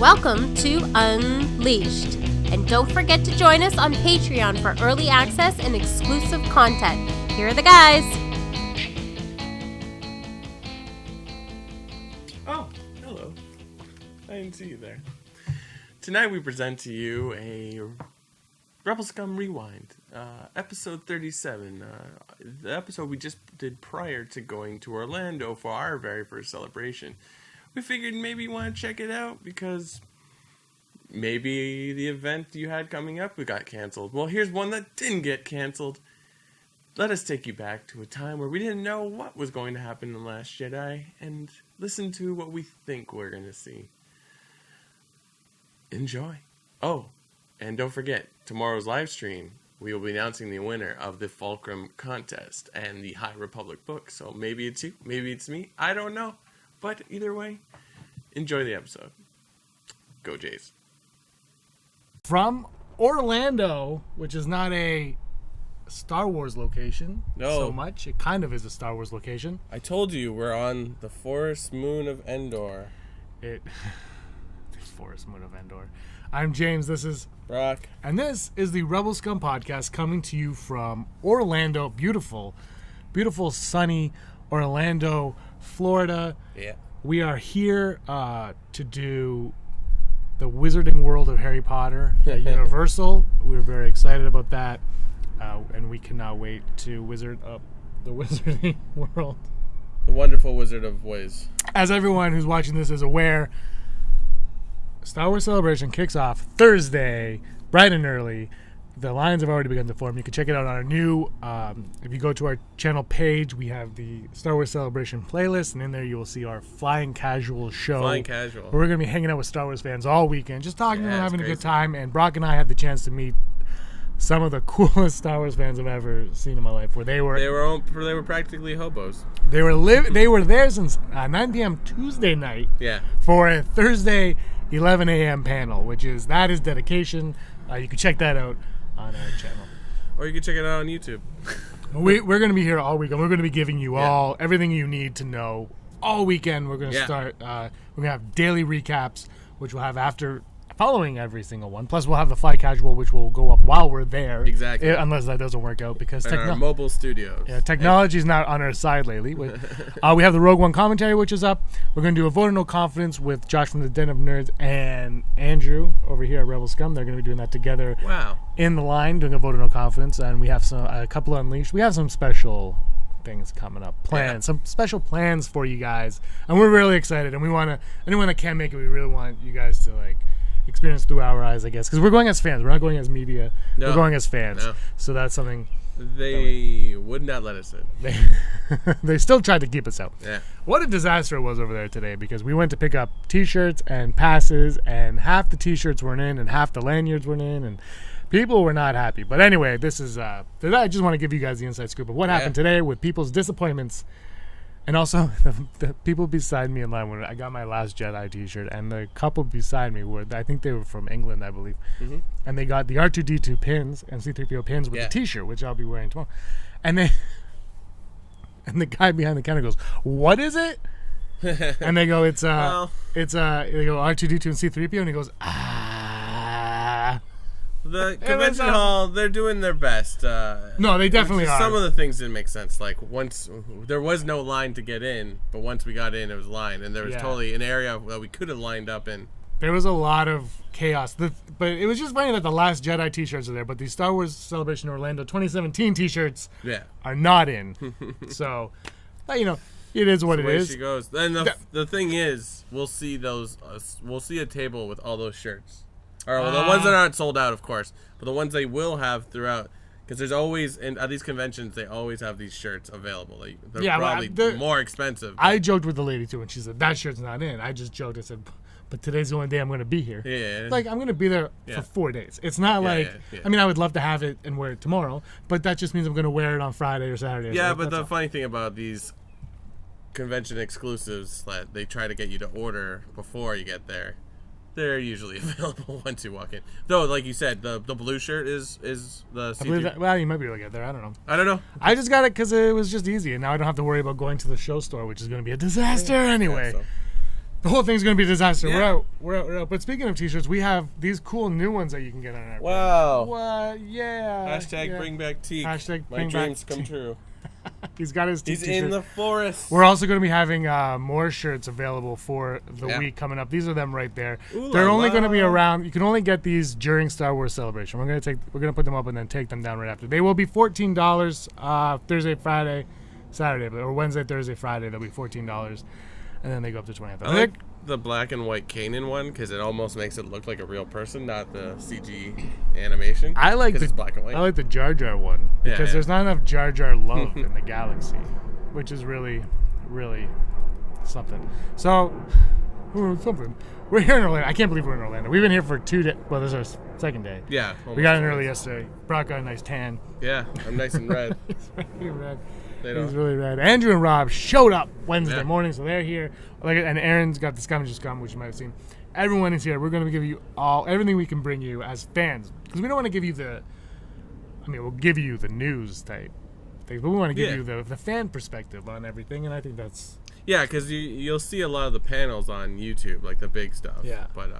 Welcome to Unleashed. And don't forget to join us on Patreon for early access and exclusive content. Here are the guys. Oh, hello. I didn't see you there. Tonight we present to you a Rebel Scum Rewind, episode 37, the episode we just did prior to going to Orlando for our very first celebration. We figured maybe you want to check it out because maybe the event you had coming up got canceled. Well, here's one that didn't get canceled. Let us take you back to a time where we didn't know what was going to happen in The Last Jedi and listen to what we think we're going to see. Enjoy. Oh, and don't forget, tomorrow's live stream, we will be announcing the winner of the Fulcrum contest and the High Republic book. So maybe it's you, maybe it's me, I don't know. But either way, enjoy the episode. Go Jays. From Orlando, which is not a Star Wars location so much. It kind of is a Star Wars location. I told you we're on the forest moon of Endor. The forest moon of Endor. I'm James, this is Brock. And this is the Rebel Scum podcast coming to you from Orlando. Beautiful, beautiful, sunny Orlando, Florida. Yeah. We are here to do the Wizarding World of Harry Potter at Universal. We're very excited about that. And we cannot wait to wizard up the Wizarding World. The wonderful Wizard of Wiz. As everyone who's watching this is aware, Star Wars Celebration kicks off Thursday, bright and early. The lines have already begun to form. You can check it out on our new, if you go to our channel page, we have the Star Wars Celebration playlist, and in there you will see our Flying Casual show. Flying Casual. Where we're going to be hanging out with Star Wars fans all weekend, just talking to them, having crazy. a good time. And Brock and I had the chance to meet some of the coolest Star Wars fans I've ever seen in my life. Where they were practically hobos. They were there since 9 p.m. Tuesday night. Yeah. For a Thursday 11 a.m. panel, that is dedication. You can check that out on our channel. Or you can check it out on YouTube. We're going to be here all weekend. We're going to be giving you all everything you need to know all weekend. We're going to start. We're going to have daily recaps, which we'll have following every single one. Plus, we'll have the Fly Casual, which will go up while we're there. Exactly. Unless that doesn't work out because our mobile studios. Yeah, technology's not on our side lately. We have the Rogue One commentary, which is up. We're going to do a vote of no confidence with Josh from the Den of Nerds and Andrew over here at Rebel Scum. They're going to be doing that together. Wow. In the line, doing a vote of no confidence, and we have a couple of Unleashed. We have some special things coming up, some special plans for you guys, and we're really excited. And we want to, anyone that can make it, we really want you guys to experience through our eyes, I guess, because we're going as fans. We're not going as media. We're going as fans. No. So that's something. They would not let us in. They still tried to keep us out. Yeah. What a disaster it was over there today, because we went to pick up T-shirts and passes, and half the T-shirts weren't in, and half the lanyards weren't in, and people were not happy. But anyway, this is. I just want to give you guys the inside scoop of what happened today with people's disappointments. And also, the people beside me in line, when I got my Last Jedi T-shirt, and the couple beside me I think they were from England, I believe, and they got the R2-D2 pins and C-3PO pins with the T-shirt, which I'll be wearing tomorrow. And the guy behind the counter goes, "What is it?" And they go, "It's they go R2-D2 and C-3PO," and he goes, The convention hall, they're doing their best. No, they definitely are. Some of the things didn't make sense. Like, once, there was no line to get in, but once we got in, it was a line. And there was totally an area that we could have lined up in. There was a lot of chaos. But it was just funny that the Last Jedi T-shirts are there, but the Star Wars Celebration Orlando 2017 T-shirts are not in. So, it is what it is. She goes. And the thing is, we'll see a table with all those shirts. Or the ones that aren't sold out, of course, but the ones they will have throughout, because there's always, at these conventions, they always have these shirts available. They're probably more expensive. I joked with the lady too, and she said that shirt's not in. I just joked. I said, but today's the only day I'm going to be here. Yeah. I'm going to be there for 4 days. It's not I mean, I would love to have it and wear it tomorrow, but that just means I'm going to wear it on Friday or Saturday. Yeah, but the funny thing about these convention exclusives that they try to get you to order before you get there, they're usually available once you walk in. Though, like you said, the blue shirt is the I believe that, well, you might be able to get there. I don't know. I just got it because it was just easy, and now I don't have to worry about going to the show store, which is going to be a disaster anyway. Yeah, so. The whole thing's going to be a disaster. Yeah. We're out. But speaking of t-shirts, we have these cool new ones that you can get on our Wow. What? Yeah. Hashtag yeah. bring back teak. Hashtag My bring dreams back come teak. true. He's got his He's t-shirt. in the forest. We're also going to be having more shirts available for the Yeah. week coming up. These are them right there. Ooh They're la only la. going to be around. You can only get these during Star Wars Celebration. We're going to put them up and then take them down right after. They will be $14 Thursday, Friday, Saturday, or Wednesday, Thursday, Friday. They'll be $14, and then they go up to $20. I like the black and white Kanan one because it almost makes it look like a real person, not the CG animation. I like 'Cause the it's black and white. I like the Jar Jar one Yeah, because yeah. there's not enough Jar Jar love in the galaxy, which is really, really something. So, something. We're here in Orlando. I can't believe we're in Orlando. We've been here for 2 days. Well, this is our second day. Yeah. We got in early yesterday. Brock got a nice tan. Yeah, I'm nice and red. He's really red. They He's don't. really red. Andrew and Rob showed up Wednesday Yeah. morning, so they're here. And Aaron's got the Scum, which you might have seen. Everyone is here. We're going to give you everything we can bring you as fans, because we don't want to give you we'll give you the news type thing, but we want to give Yeah. you the fan perspective on everything, and I think that's Yeah, because you'll see a lot of the panels on YouTube, like the big stuff. Yeah. But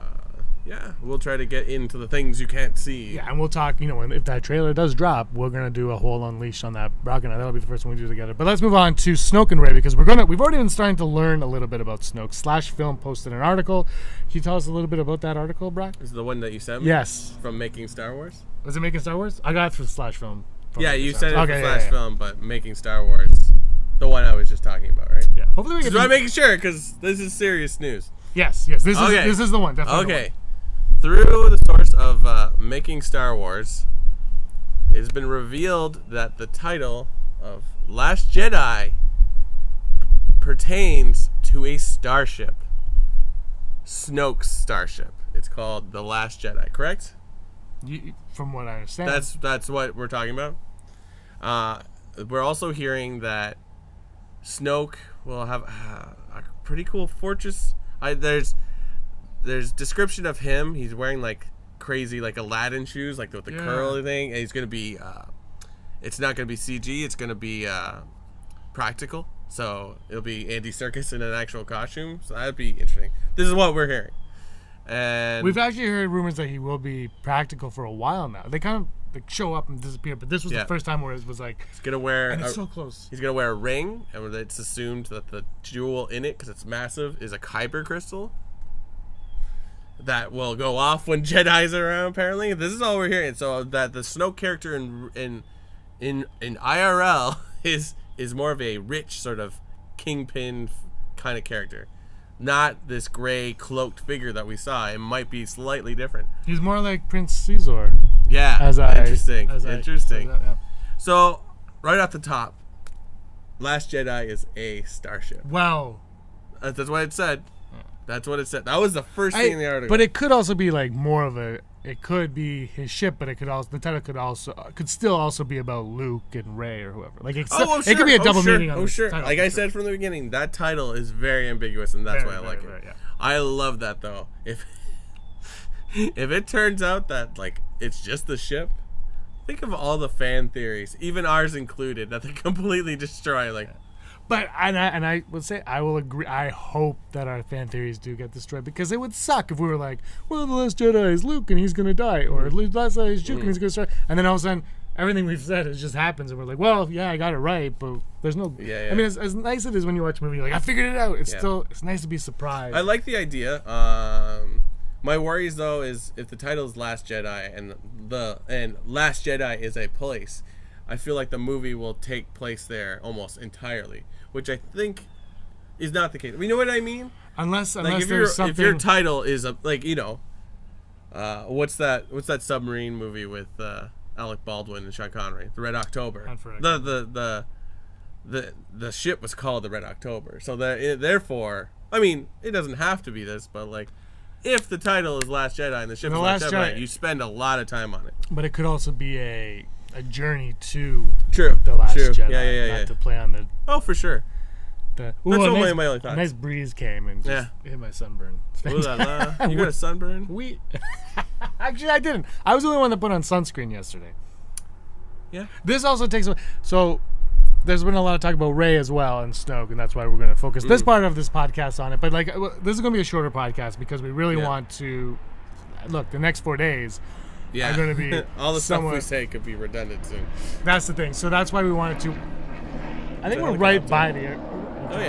yeah, we'll try to get into the things you can't see. yeah. And we'll talk. If that trailer does drop, we're gonna do a whole unleashed on that. Brock and I, that'll be the first one we do together. But let's move on to Snoke and Rey, because we've already been starting to learn a little bit about Snoke. /Film posted an article. Can you tell us a little bit about that article, Brock? Is it the one that you sent me? Yes. From Making Star Wars? Was it Making Star Wars? I got it through /Film. Yeah, you said it Okay, for yeah, yeah. /Film, but Making Star Wars, the one I was just talking about, right? Yeah. Hopefully we get. So I'm making sure, because this is serious news. Yes. This is the one. Definitely. the Okay. Through the source of Making Star Wars, it has been revealed that the title of Last Jedi pertains to a starship. Snoke's starship. It's called The Last Jedi, correct? From what I understand. That's what we're talking about. We're also hearing that Snoke will have a pretty cool fortress. There's description of him. He's wearing like crazy like Aladdin shoes, like with the curly thing, and he's gonna be. It's not gonna be CG. It's gonna be practical. So it'll be Andy Serkis in an actual costume. So that'd be interesting. This is what we're hearing. And We've actually heard rumors that he will be practical for a while now. They kind of show up and disappear, but this was the first time where it was like, he's gonna wear. and it's so close. He's gonna wear a ring, and it's assumed that the jewel in it, because it's massive, is a kyber crystal that will go off when Jedi's are around. Apparently, this is all we're hearing. So that the Snoke character in IRL is more of a rich sort of kingpin kind of character, not this gray cloaked figure that we saw. It might be slightly different. He's more like Prince Caesar. Yeah, interesting. Yeah. So right off the top, Last Jedi is a starship. Wow. That's what it said. That's what it said. That was the first thing in the article. But it could also be like more of a. It could be his ship, but it could also the title could still also be about Luke and Rey or whoever. Like it could be a double meaning on this title. Like I said from the beginning, that title is very ambiguous, and that's why I like it. Yeah. I love that though. If it turns out that like it's just the ship, think of all the fan theories, even ours included, that they completely destroy. Like. But I would say I will agree. I hope that our fan theories do get destroyed, because it would suck if we were like, well, the Last Jedi is Luke and he's gonna die, or the Last Jedi is Luke and he's gonna start, and then all of a sudden everything we've said just happens, and we're like, well, yeah, I got it right, but there's no. Yeah. I mean, as nice as it is when you watch a movie, you're like, I figured it out. It's nice to be surprised. I like the idea. My worries though is if the title is Last Jedi and Last Jedi is a place, I feel like the movie will take place there almost entirely, which I think is not the case. You know what I mean? Unless Like there's something. if your title is what's that submarine movie with Alec Baldwin and Sean Connery, The Red October. The ship was called the Red October, so therefore, I mean, it doesn't have to be this, but like, if the title is Last Jedi and the ship is Last Jedi, you spend a lot of time on it. But it could also be a journey to True. the Last True. Jedi, Yeah. not to play on the. Oh, for sure. That's only my only thought. A nice breeze came and just hit my sunburn. Ooh la la. You got a sunburn? Actually, I didn't. I was the only one that put on sunscreen yesterday. Yeah. This also takes. So there's been a lot of talk about Rey as well and Snoke, and that's why we're going to focus this part of this podcast on it. But like, this is going to be a shorter podcast because we really want to look. The next 4 days are going to be all the stuff we say could be redundant soon. That's the thing. So that's why we wanted to. I think we're right by the. Oh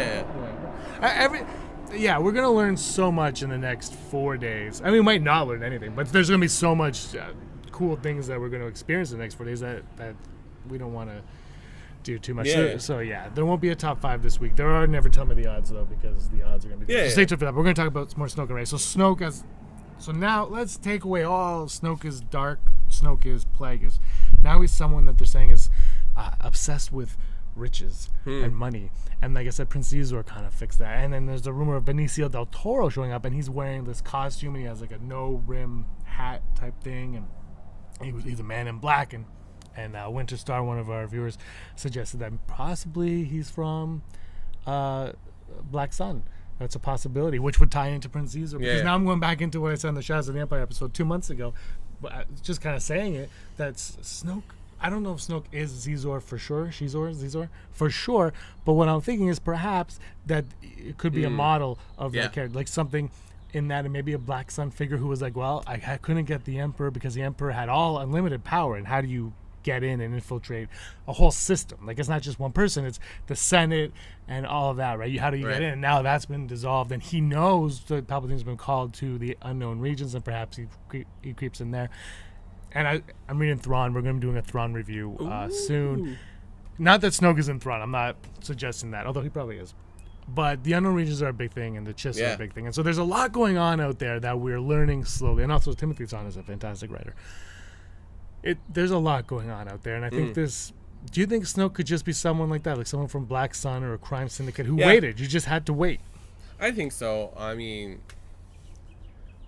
yeah. We're going to learn so much in the next 4 days. I mean, we might not learn anything, but there's going to be so much cool things that we're going to experience in the next 4 days that we don't want to do too much. So there won't be a top 5 this week. There are never tell me the odds though, because the odds are going to be. So stay tuned for that. We're going to talk about more Snoke and Rey. So Snoke as. So now let's take away all Snoke is dark, Snoke is Plagueis. Now he's someone that they're saying is obsessed with riches and money. And like I said, Prince Caesar kind of fixed that. And then there's a rumor of Benicio del Toro showing up, and he's wearing this costume, and he has like a no-rim hat type thing, and he's a man in black. And Winter Star, one of our viewers, suggested that possibly he's from Black Sun. That's a possibility, which would tie into Prince Caesar. Because now I'm going back into what I said in the Shadows of the Empire episode 2 months ago. But just kind of saying it, that Snoke, I don't know if Snoke is Caesar for sure, Caesar for sure. But what I'm thinking is perhaps that it could be a model of that character, like something in that, and maybe a Black Sun figure who was like, well, I couldn't get the Emperor because the Emperor had all unlimited power. And how do you get in and infiltrate a whole system? Like, it's not just one person, it's the Senate and all of that, right? How do you get in? And now that's been dissolved, and he knows that Palpatine's been called to the unknown regions, and perhaps he creeps in there. And I'm reading Thrawn. We're going to be doing a Thrawn review soon. Not that Snoke is in Thrawn, I'm not suggesting that, although he probably is. But the unknown regions are a big thing, and the Chiss are a big thing. And so there's a lot going on out there that we're learning slowly. And also Timothy Zahn is a fantastic writer. There's a lot going on out there, and I think this. Do you think Snoke could just be someone like that, like someone from Black Sun or a crime syndicate who waited? You just had to wait. I think so. I mean,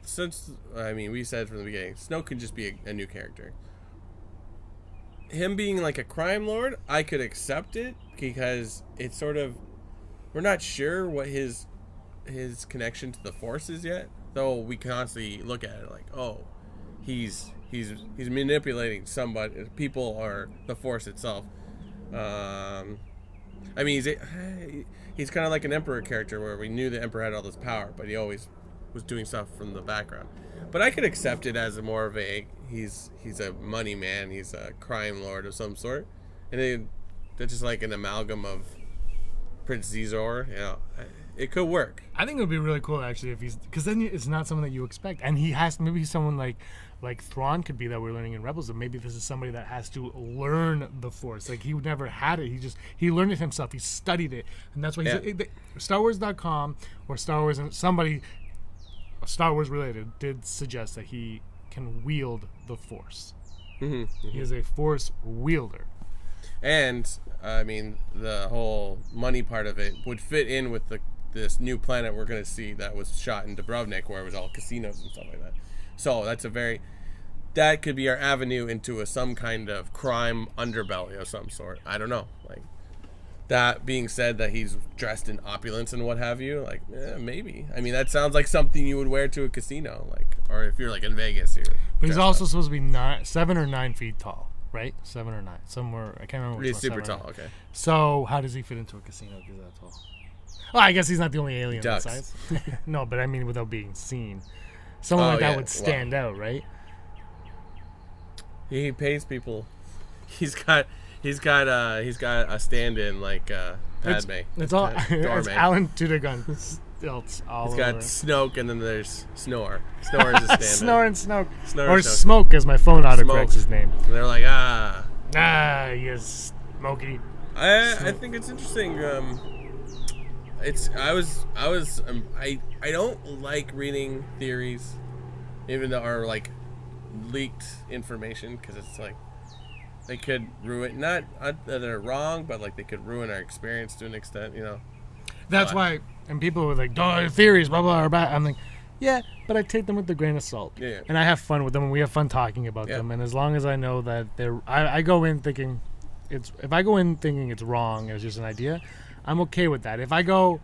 we said from the beginning, Snoke could just be a new character. Him being like a crime lord, I could accept it because it's sort of, we're not sure what his connection to the Force is yet, though we constantly look at it like, oh, he's manipulating somebody, people, or the Force itself. I mean, he's kind of like an Emperor character where we knew the Emperor had all this power, but he always was doing stuff from the background. But I could accept it as more of a he's a money man, he's a crime lord of some sort, and that's just like an amalgam of Prince Caesar. You know, it could work. I think it would be really cool actually if because then it's not someone that you expect, and maybe he's someone like Thrawn could be that we're learning in Rebels, and maybe this is somebody that has to learn the Force. Like, he never had it. He learned it himself. He studied it, and that's why StarWars.com or Star Wars and somebody Star Wars related did suggest that he can wield the Force. He is a Force wielder. And I mean, the whole money part of it would fit in with this new planet we're going to see that was shot in Dubrovnik, where it was all casinos and stuff like that. So that could be our avenue into some kind of crime underbelly of some sort. I don't know. Like, that being said, that he's dressed in opulence and what have you, like, maybe. I mean, that sounds like something you would wear to a casino, like, or if you're like in Vegas. But he's also supposed to be 7 or 9 feet tall, right? 7 or 9, somewhere. I can't remember. He's super tall. Okay. So how does he fit into a casino if he's that tall? Well, I guess he's not the only alien that size. No, but I mean without being seen. Someone like that would stand out, right? He pays people. He's got a stand-in like Padme. It's Alan Tudyk stilts all over. He's got Snoke, and then there's Snore. Snore is a stand-in. Snore and Snoke. Or Smoke, as my phone autocorrects his name. And they're like, yes, Smokey. I think it's interesting. I don't like reading theories, even though are like leaked information, because it's like they could ruin, not that they're wrong, but like they could ruin our experience to an extent, you know. That's why, and people were like, theories, blah blah blah. I'm like, yeah, but I take them with a grain of salt. Yeah. And I have fun with them, and we have fun talking about them. And as long as I know that I go in thinking if I go in thinking it's wrong, it's just an idea, I'm okay with that. If I go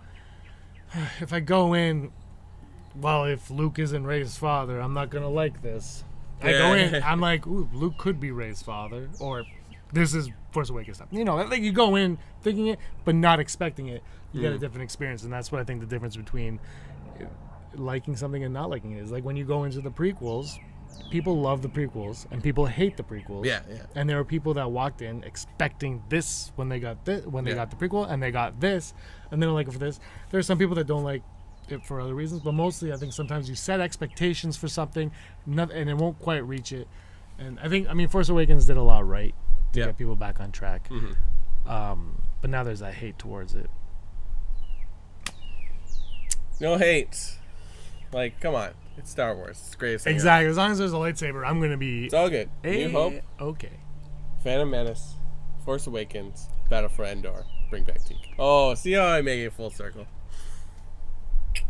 in, well, if Luke isn't Rey's father, I'm not gonna like this. I go in, I'm like, ooh, Luke could be Rey's father, or this is Force Awakens stuff. You know, like you go in thinking it, but not expecting it. You get a different experience, and that's what I think the difference between liking something and not liking it is. Like when you go into the prequels, people love the prequels and people hate the prequels. Yeah. And there were people that walked in expecting this when they got this, when they got the prequel, and they got this, and they don't like it for this. There are some people that don't like it for other reasons, but mostly I think sometimes you set expectations for something, and it won't quite reach it. And I mean, Force Awakens did a lot right to get people back on track. But now there's that hate towards it. No hate. Like, come on. It's Star Wars. It's the greatest thing Exactly. ever. As long as there's a lightsaber, I'm going to be... It's all good. New Hope, Okay. Phantom Menace, Force Awakens, Battle for Endor, Bring Back Teak. Oh, see how I make it full circle?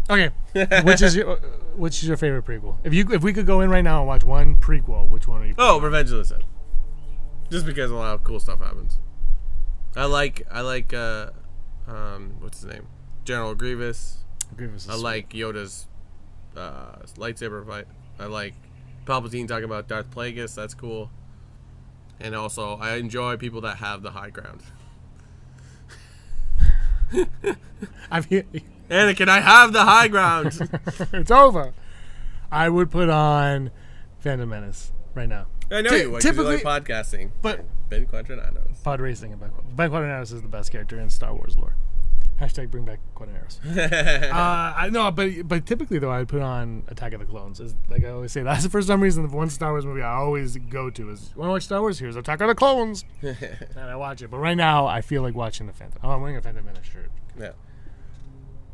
Okay. Which is your favorite prequel? If we could go in right now and watch one prequel, which one are you? Oh, Revenge of the Sith. Just because a lot of cool stuff happens. I like what's his name? General Grievous. Grievous is I like Yoda's lightsaber fight. I like Palpatine talking about Darth Plagueis. That's cool. And also, I enjoy people that have the high ground. Anakin, I have the high ground. It's over. I would put on Phantom Menace right now. I know you would, 'cause you like podcasting. But Ben Quadranados. pod racing and Ben Quadranados is the best character in Star Wars lore. Hashtag bring back Quadranados. I know, but typically though, I'd put on Attack of the Clones. Is like I always say, that's the first reason the one Star Wars movie I always go to is, want to watch Star Wars? Here's Attack of the Clones, and I watch it. But right now, I feel like watching the Phantom. Oh, I'm wearing a Phantom Menace shirt. Yeah.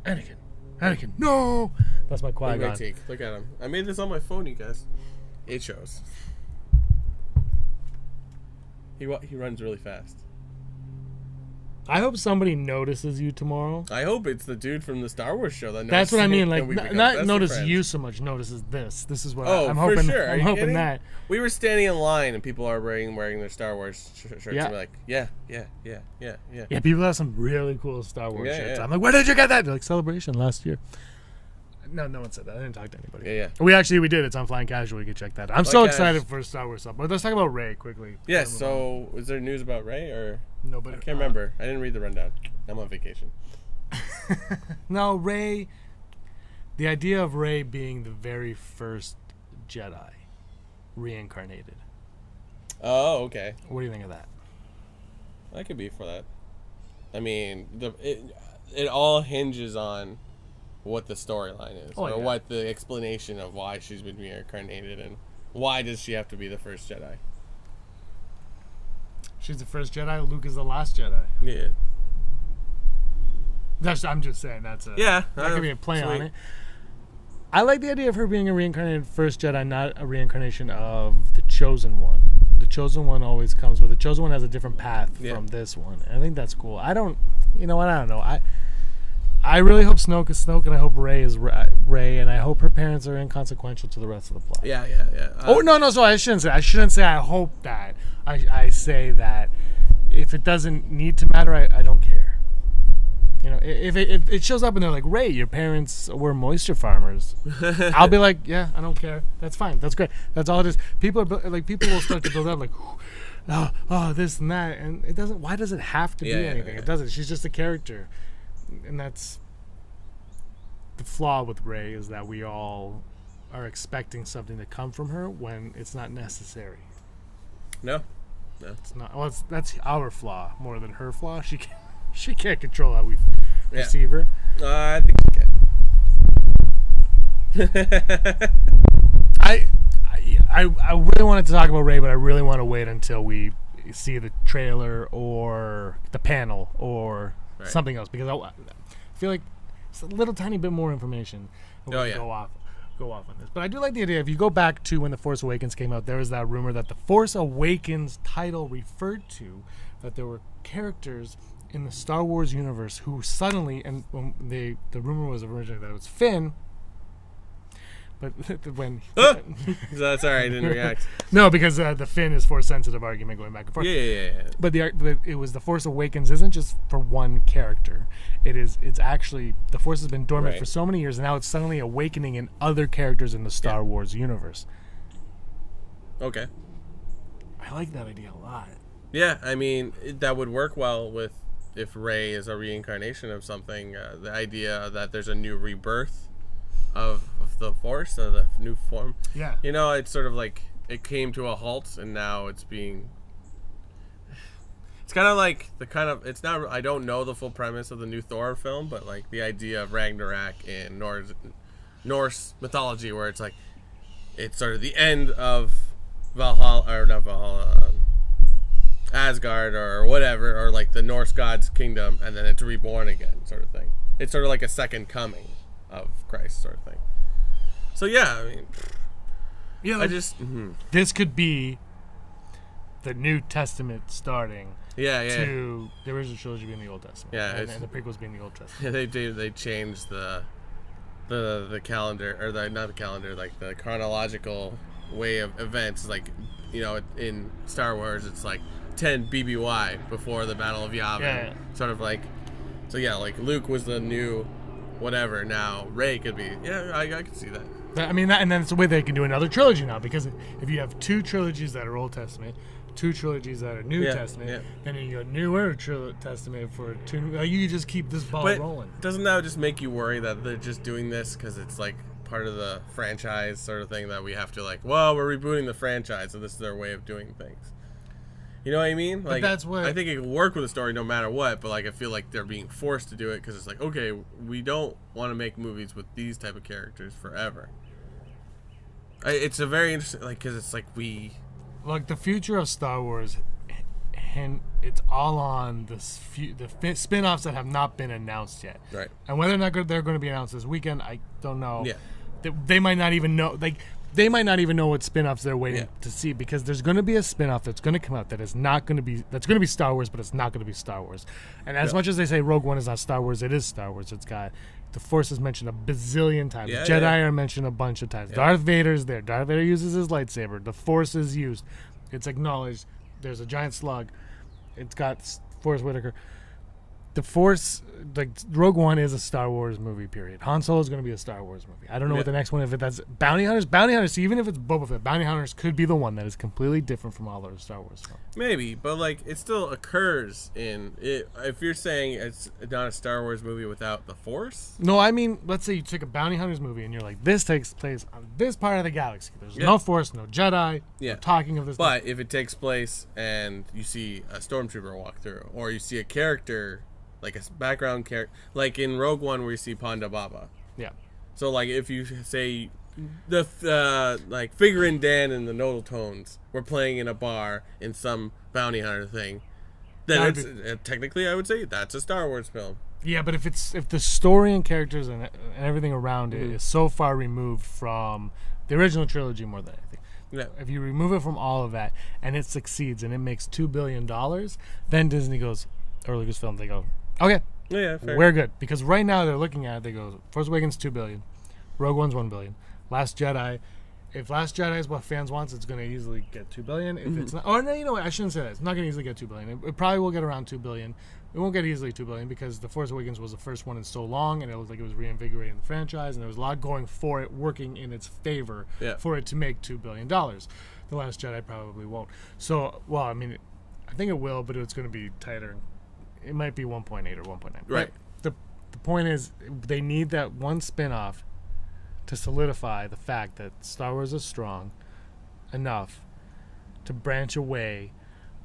Anakin, no! That's my Qui-Gon. Look at him. I made this on my phone, you guys. It shows. He runs really fast. I hope somebody notices you tomorrow. I hope it's the dude from the Star Wars show that. That's what I mean. Like, not not notice you so much. Notices this. This is what I'm hoping. For sure. I'm hoping that. We were standing in line and people are wearing their Star Wars shirts. Yeah. And we're like, yeah. Yeah, people have some really cool Star Wars shirts. Yeah. I'm like, where did you get that? They're like, Celebration last year. No one said that. I didn't talk to anybody. Yeah. We did. It's on Flying Casual. You can check that. I'm so excited for Star Wars stuff. But let's talk about Rey quickly. Yeah. So, is there news about Rey or? No, but I can't remember. I didn't read the rundown. I'm on vacation. No, Rey. The idea of Rey being the very first Jedi reincarnated. Oh, okay. What do you think of that? I could be for that. I mean, it all hinges on what the storyline is, or what the explanation of why she's been reincarnated, and why does she have to be the first Jedi? She's the first Jedi. Luke is the last Jedi. Yeah. I'm just saying that could be a play on it. I like the idea of her being a reincarnated first Jedi, not a reincarnation of the Chosen One. The Chosen One always comes with the Chosen One has a different path from this one. And I think that's cool. I don't know. I really hope Snoke is Snoke, and I hope Rey is Rey, and I hope her parents are inconsequential to the rest of the plot. Yeah. No. So I shouldn't say I hope that. I say that if it doesn't need to matter, I don't care. You know, if it shows up and they're like, Rey, your parents were moisture farmers, I'll be like, yeah, I don't care. That's fine. That's great. That's all it is. People will start to build up like, oh, this and that, and it doesn't. Why does it have to be anything? It doesn't. She's just a character, and that's the flaw with Rey, is that we all are expecting something to come from her when it's not necessary. No. It's not. Well, that's our flaw more than her flaw. She can't control how we perceive her. I think she can. I really wanted to talk about Rey, but I really want to wait until we see the trailer or the panel or something else, because I feel like it's a little tiny bit more information. Go off on this. But I do like the idea. If you go back to when The Force Awakens came out, there was that rumor that The Force Awakens title referred to that there were characters in the Star Wars universe who suddenly, and when the rumor was originally that it was Finn, but when that's all right, I didn't react. No, because the Finn is Force sensitive argument going back and forth. Yeah. But it was The Force Awakens isn't just for one character. It's actually the Force has been dormant for so many years, and now it's suddenly awakening in other characters in the Star Wars universe. Okay. I like that idea a lot. Yeah, I mean, that would work well with if Rey is a reincarnation of something. The idea that there's a new rebirth of the Force, or the new form. Yeah. You know, it's sort of like it came to a halt, and now it's being. It's kind of like it's not. I don't know the full premise of the new Thor film, but like the idea of Ragnarok in Norse mythology, where it's like it's sort of the end of Valhalla, or not Valhalla. Asgard or whatever, or like the Norse god's kingdom, and then it's reborn again, sort of thing. It's sort of like a second coming of Christ, sort of thing. So yeah, I mean, yeah, like, this could be the New Testament starting. To the original trilogy being the Old Testament. Yeah, and the prequels being the Old Testament. Yeah, they changed the calendar, or not the calendar, like the chronological way of events. Like, you know, in Star Wars, it's like 10 BBY before the Battle of Yavin. Yeah. Sort of like, so yeah, like Luke was the new whatever. Now Rey could be. Yeah, I can see that. I mean, and then it's a way they can do another trilogy now, because if you have two trilogies that are Old Testament, two trilogies that are New Testament, then you go newer Testament for two. You just keep this ball rolling. Doesn't that just make you worry that they're just doing this because it's like part of the franchise sort of thing, that we have to like, well, we're rebooting the franchise, so this is their way of doing things? You know what I mean? Like, that's what I think it can work with a story no matter what, but like I feel like they're being forced to do it because it's like, okay, we don't want to make movies with these type of characters forever. It's a very interesting, like, because it's like like the future of Star Wars, and it's all on the spin-offs that have not been announced yet. Right. And whether or not they're going to be announced this weekend, I don't know. Yeah. They might not even know. Like, they might not even know what spin-offs they're waiting to see, because there's going to be a spin-off that's going to come out that is not going to be, that's going to be Star Wars, but it's not going to be Star Wars. And as much as they say Rogue One is not Star Wars, it is Star Wars. It's got the Force is mentioned a bazillion times. Jedi are mentioned a bunch of times. Darth Vader's there. Darth Vader uses his lightsaber. The Force is used. It's acknowledged. There's a giant slug. It's got Forrest Whitaker. The Force, like, Rogue One is a Star Wars movie, period. Han Solo is going to be a Star Wars movie. I don't know what the next one, if that's Bounty Hunters, even if it's Boba Fett, Bounty Hunters could be the one that is completely different from all other Star Wars films. Maybe, but like, it still occurs in it. If you're saying it's not a Star Wars movie without the Force? No, I mean, let's say you take a Bounty Hunters movie and you're like, this takes place on this part of the galaxy. There's no Force, no Jedi, no talking of this. But if it takes place and you see a stormtrooper walk through, or you see a character, like a background character, like in Rogue One where you see Ponda Baba. Yeah. So like if you say the like Figure and Dan and the Nodal Tones were playing in a bar in some bounty hunter thing, then it's technically I would say that's a Star Wars film. Yeah, but if the story and characters and everything around it is so far removed from the original trilogy more than anything. Yeah. If you remove it from all of that and it succeeds and it makes $2 billion, then Disney goes, or Lucasfilm, they go, okay, fair. We're good. Because right now they're looking at it, they go, Force Awakens $2 billion, Rogue One's $1 billion, Last Jedi, if Last Jedi is what fans want, it's going to easily get $2 billion. If it's not, no, you know what, I shouldn't say that. It's not going to easily get $2 billion. It probably will get around $2 billion. It won't get easily $2 billion because The Force Awakens was the first one in so long, and it looked like it was reinvigorating the franchise, and there was a lot going for it, working in its favor for it to make $2 billion. The Last Jedi probably won't. So, well, I mean, I think it will, but it's going to be tighter. It might be 1.8 or 1.9. Right. But the point is, they need that one spin-off to solidify the fact that Star Wars is strong enough to branch away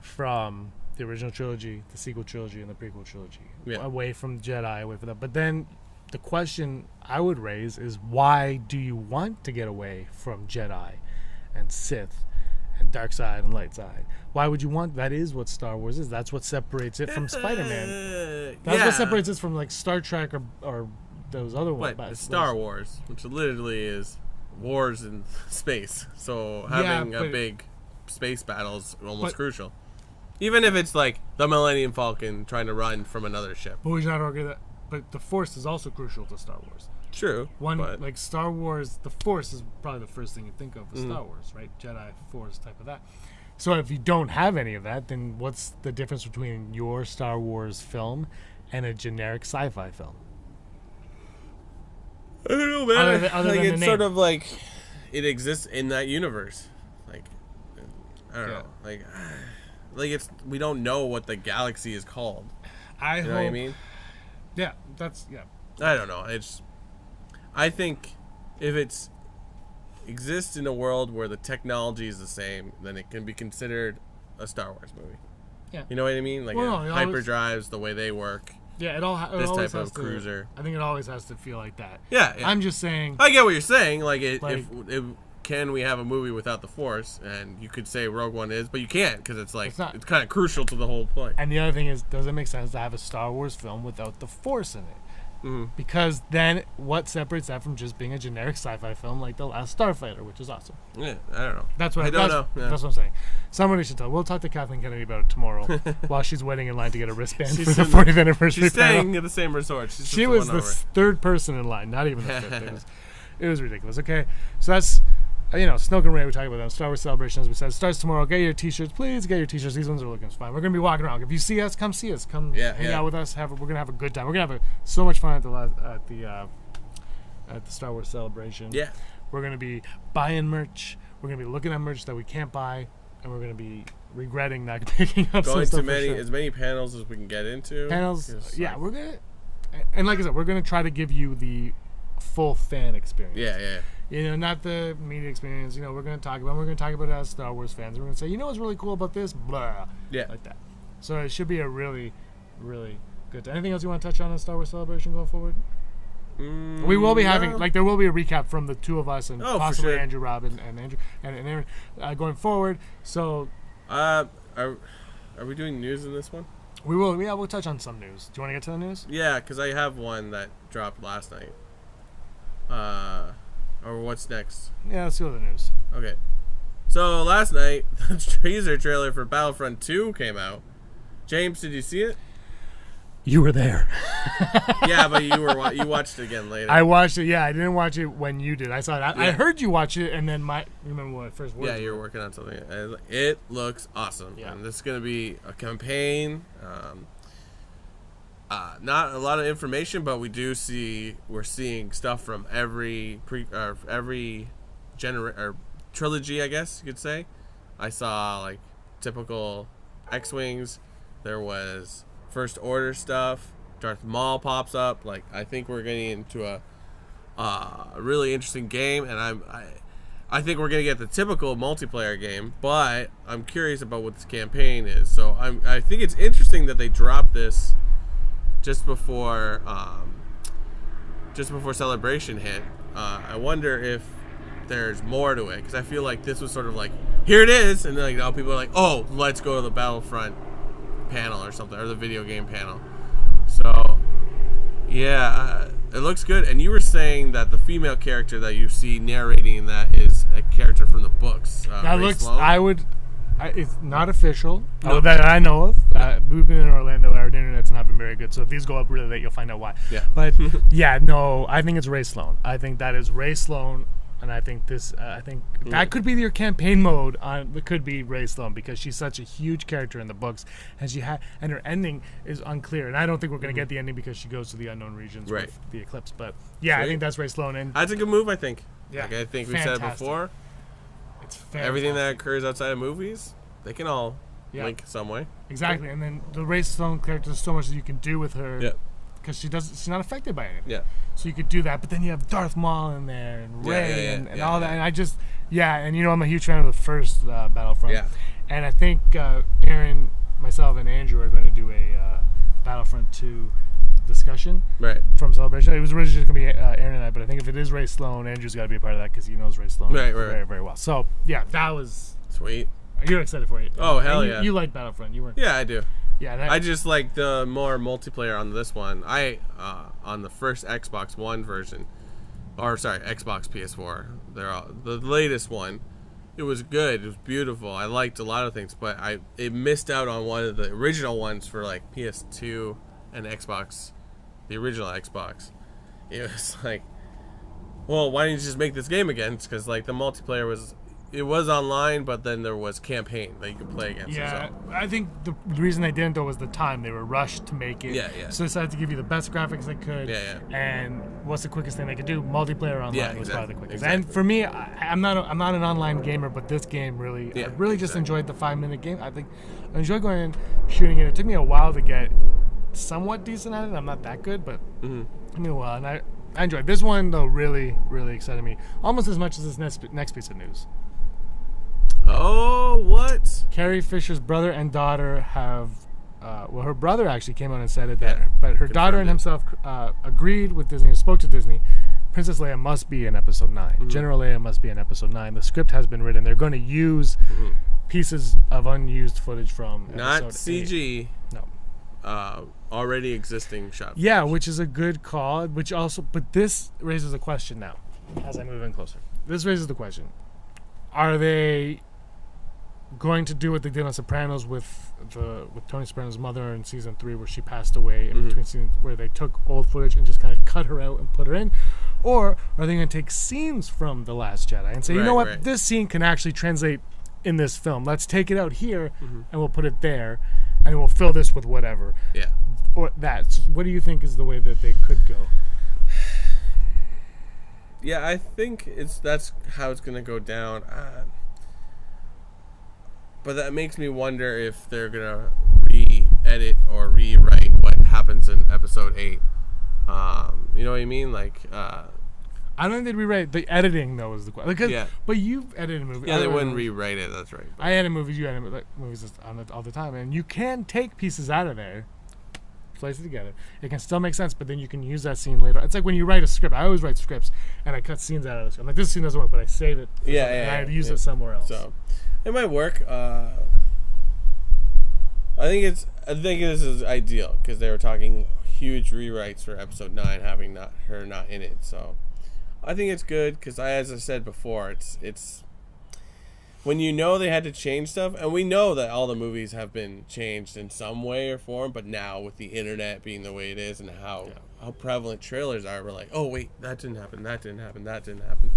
from the original trilogy, the sequel trilogy, and the prequel trilogy. Away from Jedi, away from that. But then the question I would raise is, why do you want to get away from Jedi and Sith and dark side and light side? Why would you want? That is what Star Wars is. That's what separates it from Spider-Man. That's what separates us from like Star Trek or those other ones. But Star Wars, which literally is wars in space. So having a big space battle is almost crucial. Even if it's like the Millennium Falcon trying to run from another ship. But we should not argue that. But the Force is also crucial to Star Wars. True. Like Star Wars, the Force is probably the first thing you think of with Star Wars, right? Jedi, Force, type of that. So if you don't have any of that, then what's the difference between your Star Wars film and a generic sci-fi film? I don't know, man. Other like it's sort of like it exists in that universe. Like I don't know. we don't know what the galaxy is called. I You know what I mean? Yeah, I don't know. I think if it's exists in a world where the technology is the same, then it can be considered a Star Wars movie. Yeah. You know what I mean? Like hyperdrives, the way they work. Yeah, it This always type has of to, cruiser. I think it always has to feel like that. Yeah. I'm just saying. I get what you're saying. If can we have a movie without the Force? And you could say Rogue One is, but you can't because it's kind of crucial to the whole play. And the other thing is, does it make sense to have a Star Wars film without the Force in it? Mm-hmm. Because then what separates that from just being a generic sci-fi film like The Last Starfighter, which is awesome. Yeah, I don't know. That's what I don't know. Yeah. That's what I'm saying. Somebody should tell. We'll talk to Kathleen Kennedy about it tomorrow while she's waiting in line to get a wristband for the 40th anniversary. She's panel. staying at the same resort. She was the third person in line, not even the fifth. It was ridiculous. Okay, so that's Snoke and Rey. We talked about them. Star Wars Celebration, as we said, starts tomorrow. Get your T-shirts, please. Get your T-shirts. These ones are looking fine. We're gonna be walking around. If you see us, come see us. Come hang out with us. We're gonna have a good time. We're gonna have so much fun at the Star Wars Celebration. Yeah, we're gonna be buying merch. We're gonna be looking at merch that we can't buy, and we're gonna be regretting not picking up going some to stuff. as many panels as we can get into. We're gonna, and like I said, we're gonna try to give you the full fan experience. Yeah. Not the media experience. We're gonna talk about it as Star Wars fans. We're gonna say, what's really cool about this? Blah. Yeah. Like that. So it should be a really, really good time. Anything else you want to touch on Star Wars Celebration going forward? We will be having there will be a recap from the two of us and possibly sure. Andrew, Rob, and Andrew and Aaron going forward. So are we doing news in this one? We will. Yeah, we'll touch on some news. Do you want to get to the news? Yeah, because I have one that dropped last night. Or what's next? Yeah, let's go to the news. Okay. So last night, the teaser trailer for Battlefront 2 came out. James, did you see it? You were there. Yeah, but you watched it again later. I watched it. Yeah, I didn't watch it when you did. I saw it. Yeah. I heard you watch it, and then remember what my first words? Yeah, you were working on something. It looks awesome. Yeah. And this is going to be a campaign. Not a lot of information, but we're seeing stuff from every trilogy, I guess you could say. I saw like typical X-Wings. There was First Order stuff. Darth Maul pops up. Like, I think we're getting into a really interesting game, and I think we're gonna get the typical multiplayer game, but I'm curious about what this campaign is. So I think it's interesting that they dropped this just before Celebration hit. I wonder if there's more to it, because I feel like this was sort of like, here it is, and then people are like, oh, let's go to the Battlefront panel or something, or the video game panel. So yeah, it looks good. And you were saying that the female character that you see narrating that is a character from the books. That looks. Sloan. It's not official No. that I know of. We've been in Orlando. Our internet's not been very good, so if these go up really late, you'll find out why. Yeah. But yeah, no, I think it's Ray Sloan. I think that is Ray Sloan, and I think this. I think that could be your campaign mode. It could be Ray Sloan, because she's such a huge character in the books, and and her ending is unclear. And I don't think we're going to get the ending because she goes to the unknown regions with the eclipse. But yeah, I think that's Ray Sloan. And that's a good move, I think. Yeah, I think we said it before. It's fantastic. Everything that occurs outside of movies, they can all link some way. Exactly, and then the Ray Sloan character, there's so much that you can do with her. Yeah. Because she's not affected by anything. Yeah. So you could do that, but then you have Darth Maul in there and Rey and all that, and I just and I'm a huge fan of the first Battlefront. Yeah. And I think Aaron, myself, and Andrew are going to do a Battlefront 2 discussion. Right. From Celebration. It was originally just going to be Aaron and I, but I think if it is Ray Sloan, Andrew's got to be a part of that because he knows Ray Sloan very, very well. So yeah, that was sweet. You're excited for it. Oh hell yeah! You like Battlefront? You weren't? Yeah, I do. Yeah, I just like the more multiplayer on this one. On the first Xbox One version, Xbox PS4. They're all the latest one. It was good. It was beautiful. I liked a lot of things, but it missed out on one of the original ones for like PS2 and Xbox, the original Xbox. It was like, well, why didn't you just make this game again? Because like the multiplayer was it was online, but then there was campaign that you could play against. Yeah, I think the reason they didn't though was the time. They were rushed to make it. Yeah. So they decided to give you the best graphics they could. Yeah. And what's the quickest thing they could do? Multiplayer online was probably the quickest. Exactly. And for me, I'm not an online gamer, but this game really, I really just enjoyed the 5-minute game. I think I enjoyed going and shooting it. It took me a while to get somewhat decent at it. I'm not that good, but it took me a while, and I enjoyed this one though. Really, really excited me almost as much as this next piece of news. Oh, what? Carrie Fisher's brother and daughter have, her brother actually came out and said it, but her daughter and himself agreed with Disney, spoke to Disney. Princess Leia must be in Episode 9. General Leia must be in Episode 9. The script has been written. They're going to use pieces of unused footage from Not Episode CG. 8. No. Already existing shot. Yeah, which is a good call. But this raises a question now, as I move in closer. This raises the question: are they going to do what they did on Sopranos with Tony Soprano's mother in season 3, where she passed away in between seasons, where they took old footage and just kind of cut her out and put her in? Or are they going to take scenes from The Last Jedi and say, you know what, this scene can actually translate in this film. Let's take it out here and we'll put it there, and we'll fill this with whatever. Yeah. Or that. What do you think is the way that they could go? Yeah, I think that's how it's gonna go down. But that makes me wonder if they're gonna re-edit or rewrite what happens in Episode 8. You know what I mean? Like, I don't think they'd rewrite the editing though. Is the question? But you've edited movies. Yeah, they wouldn't rewrite it. That's right. I edit movies. You edit movies all the time, and you can take pieces out of there, place it together. It can still make sense, but then you can use that scene later. It's like when you write a script. I always write scripts, and I cut scenes out of the script. I'm like, this scene doesn't work, but I save it. And I use it somewhere else. So it might work. I think this is ideal because they were talking huge rewrites for Episode 9, having her not in it. So I think it's good because, as I said before, it's when you know they had to change stuff, and we know that all the movies have been changed in some way or form, but now with the internet being the way it is and how prevalent trailers are, we're like, oh wait, that didn't happen, that didn't happen, that didn't happen.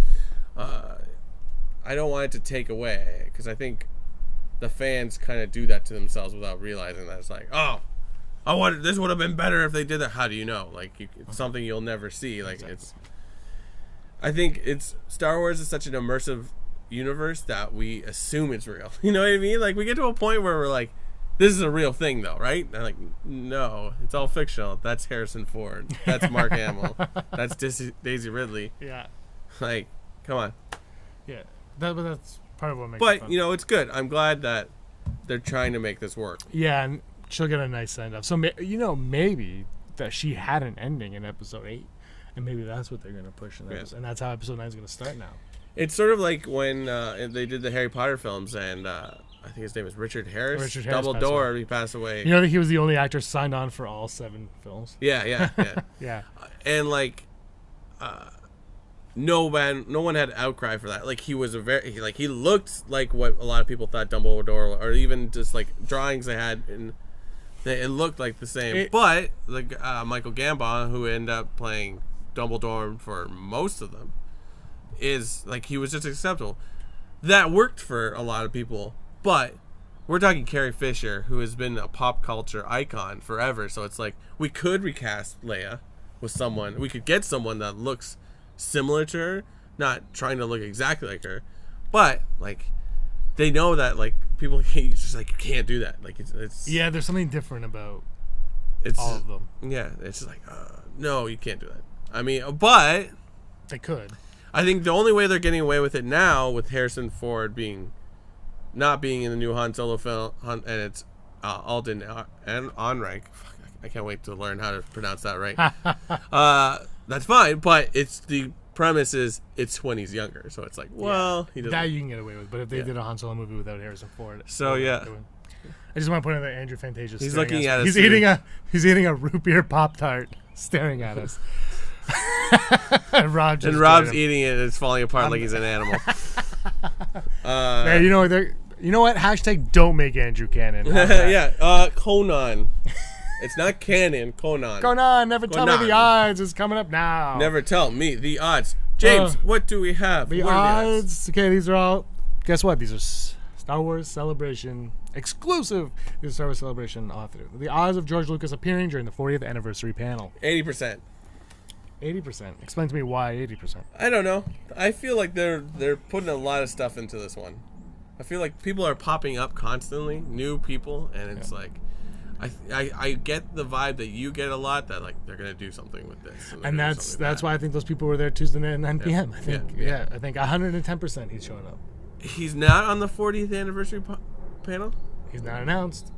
I don't want it to take away, because I think the fans kind of do that to themselves without realizing that. It's like, this would have been better if they did that. How do you know? Like, it's something you'll never see. Like, I think Star Wars is such an immersive universe that we assume it's real. You know what I mean? Like, we get to a point where we're like, this is a real thing though, right? And I'm like, no, it's all fictional. That's Harrison Ford. That's Mark Hamill. That's Daisy Ridley. Yeah. Like, come on. Yeah. That's part of what makes it But, fun. you know, it's good. I'm glad that they're trying to make this work. Yeah, and she'll get a nice send-off. So, maybe that she had an ending in Episode 8, and maybe that's what they're going to push in this. And that's how Episode 9 is going to start now. It's sort of like when they did the Harry Potter films, and I think his name is Richard Harris. Richard Harris Dumbledore, he passed away. You know that he was the only actor signed on for all 7 films? Yeah. Yeah. And, like, no one had outcry for that. Like, he was he looked like what a lot of people thought Dumbledore, or even just like drawings they had, and it looked like the same. But like Michael Gambon, who ended up playing Dumbledore for most of them, is like, he was just acceptable. That worked for a lot of people, but we're talking Carrie Fisher, who has been a pop culture icon forever. So it's like, we could recast Leia with someone. We could get someone that looks similar to her, not trying to look exactly like her, but like, they know that like people it's just like, you can't do that. Like, it's yeah, there's something different about all of them. Yeah, it's just like, no, you can't do that. I mean, but they could. I think the only way they're getting away with it now, with Harrison Ford not being in the new Han Solo film, and it's Alden Ehrenreich. I can't wait to learn how to pronounce that right. That's fine, but the premise is it's when he's younger, so it's like, well, he doesn't. That you can get away with, but if they did a Han Solo movie without Harrison Ford, so yeah. I just want to point out that Andrew Fantasia. He's looking at us. He's eating a root beer Pop-Tart, staring at us. Rob's eating it. It's falling apart like he's an animal. Man, you know what? Hashtag don't make Andrew canon. Yeah. Conan. It's not canon. Conan. Never tell me the odds. It's coming up now. Never tell me the odds. James, what do we have? The odds. Okay, these are all guess what? These are Star Wars Celebration exclusive. These are Star Wars Celebration author. The odds of George Lucas appearing during the 40th anniversary panel. 80%. 80%. Explain to me why 80%. I don't know. I feel like they're putting a lot of stuff into this one. I feel like people are popping up constantly, new people, and it's like, I get the vibe that you get a lot that like they're gonna do something with this, and that's why I think those people were there Tuesday night at 9 p.m. I think I think 110% he's showing up. He's not on the 40th anniversary panel. He's not announced.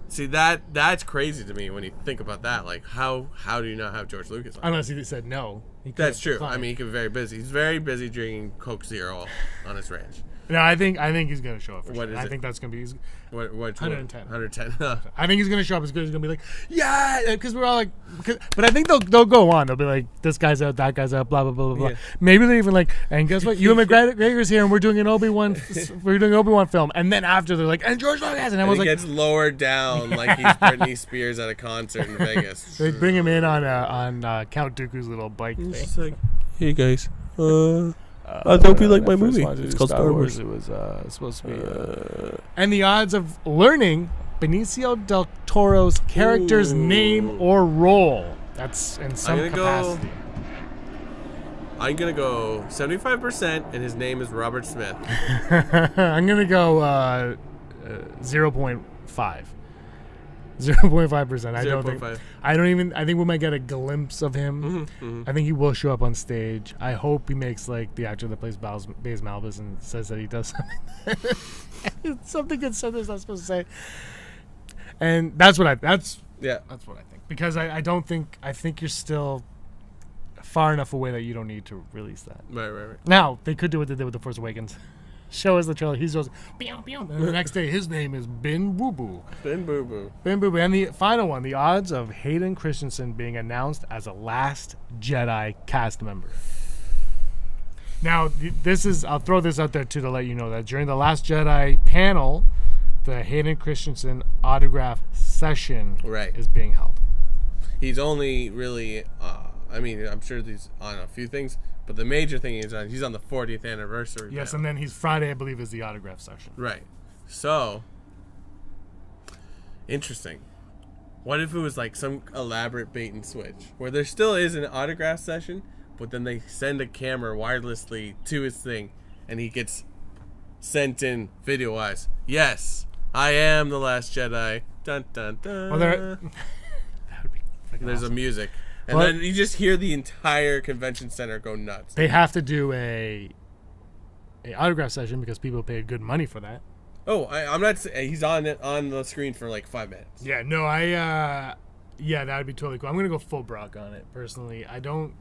See, that's crazy to me when you think about that. Like, how do you not have George Lucas on? Unless he said no. That's true. I mean, he could be very busy. He's very busy drinking Coke Zero on his ranch. No, I think he's gonna show up for what sure. I think that's gonna be what 110. 110. I think he's gonna show up. He's gonna be like, yeah, because we're all like, but I think they'll go on. They'll be like, this guy's out, that guy's out, blah blah blah blah blah. Yeah. Maybe they're even like, and guess what? Ewan McGregor's here, and we're doing an Obi-Wan film, and then after they're like, and George Lucas, and everyone's he like, gets lowered down like he's Britney Spears at a concert in Vegas. They bring him in on Count Dooku's little bike thing. It's like, hey guys, I hope you like my movie. It's called Star Wars. It was supposed to be. And the odds of learning Benicio del Toro's character's name or role. That's in some capacity. I'm going to go 75%, and his name is Robert Smith. I'm going to go 0.5. 0.5%. I think we might get a glimpse of him. I think he will show up on stage. I hope he makes like the actor that plays Baze Malbus and says that he does something. Something good said that's not supposed to say. And that's what I think. Because I think you're still far enough away that you don't need to release that. Right. Now, they could do what they did with The Force Awakens. Show us the trailer. He goes, pew, pew. And the next day, his name is Ben Boo Boo. Ben Boo Boo. Ben Boo Boo. And the final one, the odds of Hayden Christensen being announced as a Last Jedi cast member. Now, I'll throw this out there too to let you know that during the Last Jedi panel, the Hayden Christensen autograph session is being held. He's only really, I'm sure he's on a few things. But the major thing is he's on the 40th anniversary. Yes, panel. And then Friday, I believe, is the autograph session. Right. So, interesting. What if it was like some elaborate bait and switch where there still is an autograph session, but then they send a camera wirelessly to his thing, and he gets sent in video-wise. Yes, I am the Last Jedi. Dun dun dun. Well, that would be There's awesome. A music. And then you just hear the entire convention center go nuts. They have to do a autograph session because people paid good money for that. Oh, I'm not saying he's on the screen for like 5 minutes. Yeah, no, that would be totally cool. I'm gonna go full Brock on it personally. I don't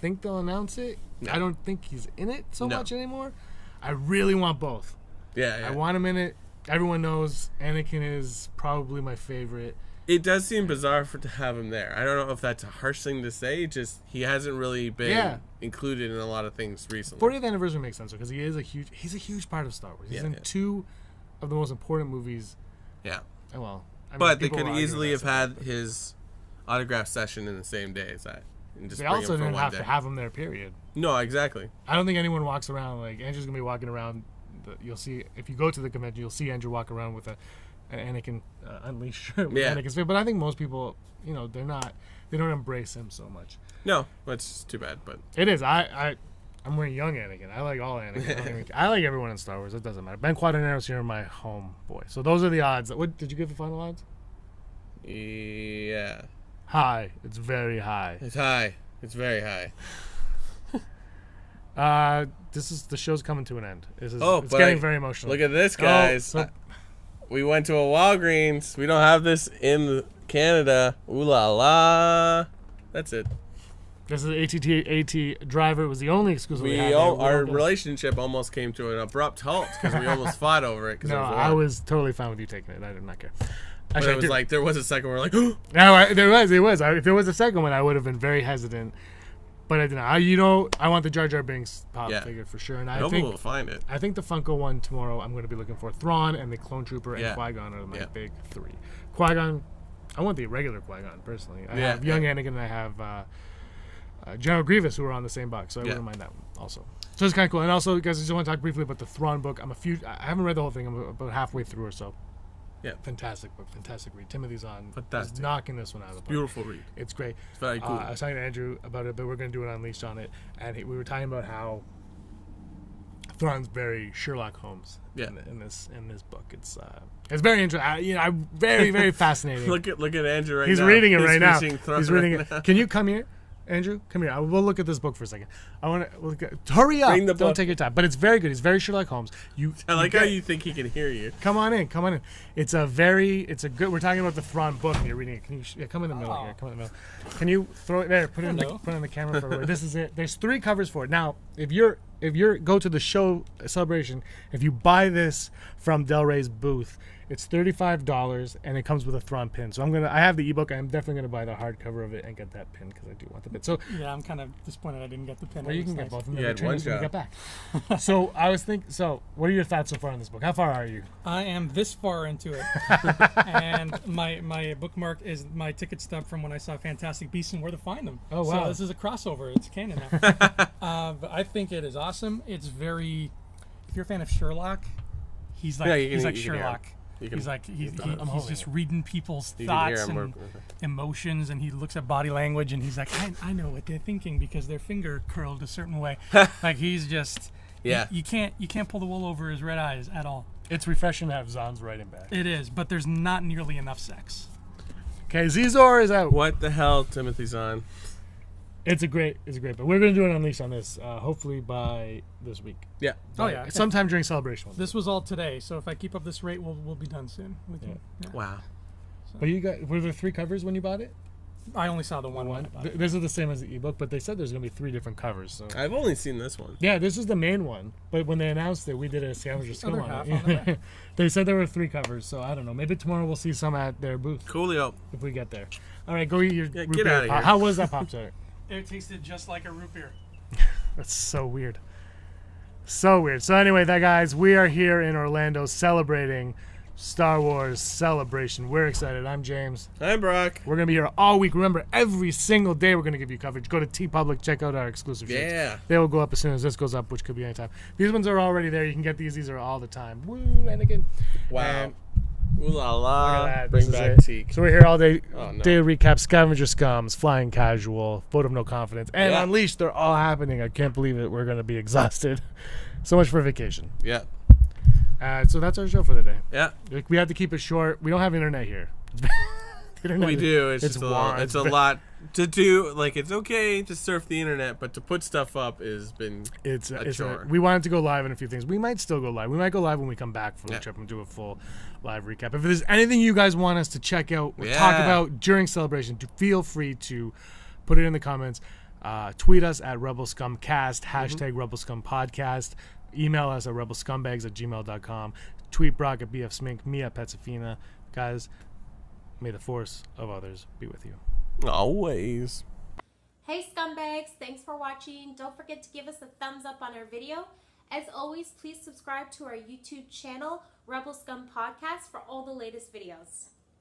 think they'll announce it. No. I don't think he's in it so much anymore. I really want both. Yeah. I want him in it. Everyone knows Anakin is probably my favorite. It does seem bizarre to have him there. I don't know if that's a harsh thing to say. Just he hasn't really been included in a lot of things recently. 40th anniversary makes sense because he's a huge part of Star Wars. He's in 2 of the most important movies. Yeah. Well, but they could easily have had his autograph session in the same day as that. And just they also didn't have to have him there, period. No, exactly. I don't think anyone walks around like Andrew's gonna be walking around. You'll see if you go to the convention, you'll see Andrew walk around with an Anakin Unleashed shirt with Anakin's face. But I think most people, they don't embrace him so much. No, that's too bad. But it is. I'm wearing young Anakin. I like all Anakin. I like everyone in Star Wars. It doesn't matter. Ben Quadernero's here, my homeboy. So those are the odds. What did you give the final odds? Yeah. High. It's very high. It's high. It's very high. The show's coming to an end. It's getting very emotional. Look at this, guys. We went to a Walgreens. We don't have this in Canada. Ooh la la. That's it. This is AT driver. It was the only exclusive we had. Our relationship almost came to an abrupt halt because we almost fought over it. No, I was totally fine with you taking it. I did not care. Actually, it was like there was a second where we're like, no, there was. If there was a second one, I would have been very hesitant. But I didn't. I want the Jar Jar Binks pop figure for sure. And I think we'll find it. I think the Funko one tomorrow, I'm going to be looking for Thrawn and the Clone Trooper and Qui-Gon are my big 3. Qui-Gon, I want the regular Qui-Gon personally. I have young Anakin and I have General Grievous, who were on the same box, so I Yeah. wouldn't mind that one also. So it's kind of cool. And also, guys, I just want to talk briefly about the Thrawn book. I haven't read the whole thing. I'm about halfway through or so. Yeah. Fantastic book, fantastic read. Timothy Zahn Fantastic. is knocking this one out of the park. Beautiful read. It's great. It's very cool. I was talking to Andrew about it, but we're going to do an Unleashed on it. And we were talking about how Thrawn's very Sherlock Holmes in this book. It's very interesting. Very, very fascinating. Look at Andrew right now. He's reading it right now. Thrawn He's reading right now. it. Can you come here? Andrew, come here. We'll look at this book for a second. I want to hurry up. Bring the Don't book. take your time. But it's very good. He's very Sherlock Holmes. I like how you think he can hear you. Come on in. It's a good. We're talking about the Thrawn book, and you're reading it. Can you come in the middle here? Come in the middle. Can you throw it there? Put it in the camera for everybody. This is it. There's 3 covers for it. Now, if you're go to the show celebration, if you buy this from Del Rey's booth, it's $35, and it comes with a Thrawn pin. So I have the ebook. I'm definitely gonna buy the hardcover of it and get that pin because I do want the pin. So yeah, I'm kind of disappointed I didn't get the pin. well, you can get both of them. You had one When you job. get back. So I was thinking. So what are your thoughts so far on this book? How far are you? I am this far into it, and my bookmark is my ticket stub from when I saw Fantastic Beasts and Where to Find Them. Oh, wow. So this is a crossover. It's canon now. But I think it is awesome. It's very. If you're a fan of Sherlock, he's like you can hear him. Sherlock. You can- He's like he's holding just it. reading people's You can hear thoughts him and work with it. emotions, and he looks at body language, and he's like, I know what they're thinking because their finger curled a certain way. Like he's just Yeah. You can't pull the wool over his red eyes at all. It's refreshing to have Zahn's writing back. It is, but there's not nearly enough sex. Okay, Zizor is out. What the hell, Timothy's on? It's a great book. We're gonna do an Unleashed on this, hopefully by this week. Yeah. Oh yeah, Sometime during celebration. This was all today, so if I keep up this rate, we'll be done soon. Yeah. Wow. But were there 3 covers when you bought it? I only saw the one. When I bought it. This is the same as the ebook, but they said there's gonna be 3 different covers. So I've only seen this one. yeah, this is the main one. But when they announced it, we did a sandwich of Scum other on half it. on the back. They said there were 3 covers, so I don't know. Maybe tomorrow we'll see some at their booth Coolio. if we get there. All right, go eat your Yeah, root get beer. outta here. How was that Pop Tart? It tasted just like a root beer. That's so weird. So weird. So anyway, guys, we are here in Orlando celebrating Star Wars Celebration. We're excited. I'm James. Hi, Brock. We're going to be here all week. Remember, every single day we're going to give you coverage. Go to TeePublic, check out our exclusive shirts. Yeah. They will go up as soon as this goes up, which could be anytime. These ones are already there. You can get these. These are all the time. Woo, Anakin. Wow. And Ooh la look la. at that. Bring This is back it. Teak. So we're here all day. Oh, no. Day recap, Scavenger Scums, Flying Casual, Vote of No Confidence, and Yeah. Unleashed. They're all happening. I can't believe it. We're going to be exhausted. So much for vacation. Yeah. So that's our show for the day. Yeah. Like, we have to keep it short. We don't have internet here. The internet We is- do. It's just wild. it's a lot to do. Like, it's okay to surf the internet, but to put stuff up has been It's a chore. we wanted to go live in a few things. We might still go live. We might go live when we come back from the Yeah. trip and do a full live recap. If there's anything you guys want us to check out or Yeah. talk about during celebration, feel free to put it in the comments. Tweet us at Rebel Scum Cast, hashtag Rebel Scum Podcast. Email us at rebelscumbags@gmail.com. Tweet Brock at BF Smink, me at Petsafina. Guys, may the force of others be with you. Always. Hey scumbags, thanks for watching. Don't forget to give us a thumbs up on our video. As always, please subscribe to our YouTube channel, Rebel Scum Podcast, for all the latest videos.